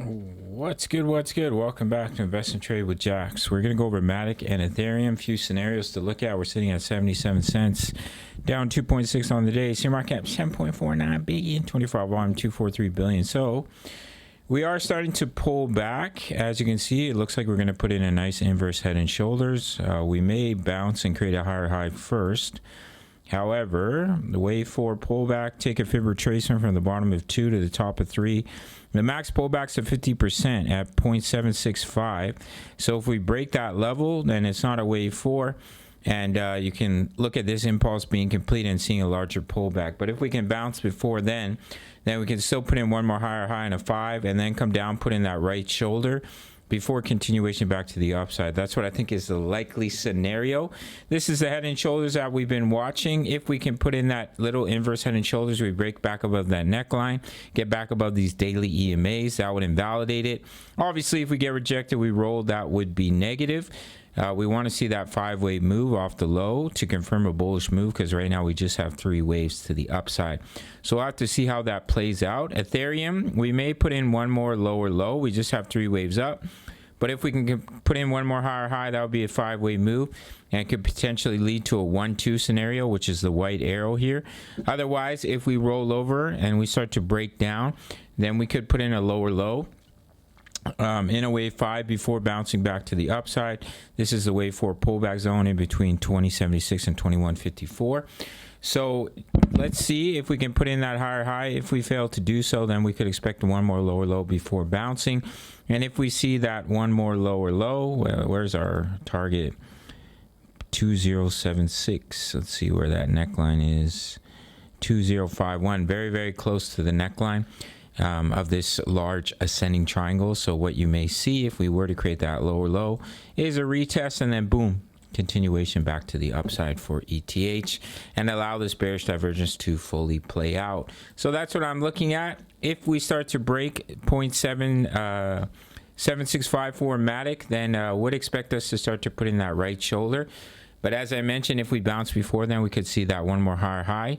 What's good? Welcome back to Invest and Trade with Jax. We're going to go over Matic and Ethereum. Few scenarios to look at. We're sitting at 77 cents, down 2.6 on the day. See market cap 10.49 billion, 24 volume 243 billion. So we are starting to pull back. As you can see, it looks like we're going to put in a nice inverse head and shoulders. We may bounce and create a higher high first. However, the wave 4 pullback, take a fib retracement from the bottom of 2 to the top of 3. The max pullback's at 50% at 0.765. So if we break that level, then it's not a wave 4. And you can look at this impulse being complete and seeing a larger pullback. But if we can bounce before then we can still put in one more higher high and a 5 and then come down, put in that right shoulder before continuation back to the upside. That's what I think is the likely scenario. This is the head and shoulders that we've been watching. If we can put in that little inverse head and shoulders, we break back above that neckline, get back above these daily EMAs, that would invalidate it. Obviously, if we get rejected, we roll, that would be negative. We want to see that 5-wave move off the low to confirm a bullish move, because right now we just have 3 waves to the upside. So we'll have to see how that plays out. Ethereum, we may put in one more lower low. We just have 3 waves up. But if we can put in one more higher high, that would be a 5-wave move, and it could potentially lead to a 1-2 scenario, which is the white arrow here. Otherwise, if we roll over and we start to break down, then we could put in a lower low in a wave 5 before bouncing back to the upside. This is the wave 4 pullback zone in between 2076 and 2154. So let's see if we can put in that higher high. If we fail to do so, then we could expect one more lower low before bouncing. And if we see that one more lower low, well, where's our target? 2076. Let's see where that neckline is. 2051. Very, very close to the neckline of this large ascending triangle. So what you may see if we were to create that lower low is a retest, and then boom, continuation back to the upside for ETH, and allow this bearish divergence to fully play out. So that's what I'm looking at. If we start to break 0.7654 Matic, then would expect us to start to put in that right shoulder. But as I mentioned, if we bounce before then, we could see that one more higher high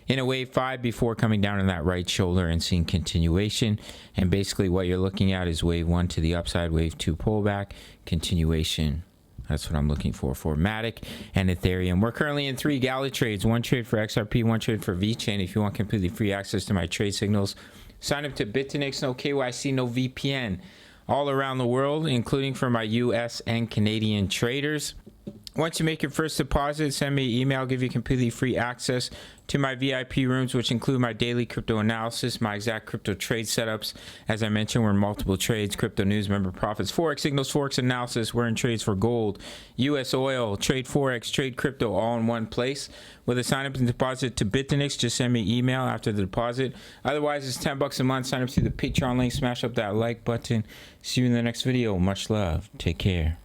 in a wave 5 before coming down in that right shoulder and seeing continuation. And basically what you're looking at is wave 1 to the upside, wave 2 pullback, continuation. That's what I'm looking for Matic and Ethereum. We're currently in 3 galley trades, 1 trade for XRP, 1 trade for VeChain. If you want completely free access to my trade signals, sign up to Bitfinex, no KYC, no VPN, all around the world, including for my US and Canadian traders. Once you make your first deposit, send me an email. I'll give you completely free access to my VIP rooms, which include my daily crypto analysis, my exact crypto trade setups. As I mentioned, we're in multiple trades, crypto news, member profits, Forex signals, Forex analysis. We're in trades for gold, US oil, trade Forex, trade crypto, all in one place. With a sign up and deposit to Bitfinex, just send me an email after the deposit. Otherwise, it's $10 a month. Sign up to the Patreon link, smash up that like button. See you in the next video. Much love. Take care.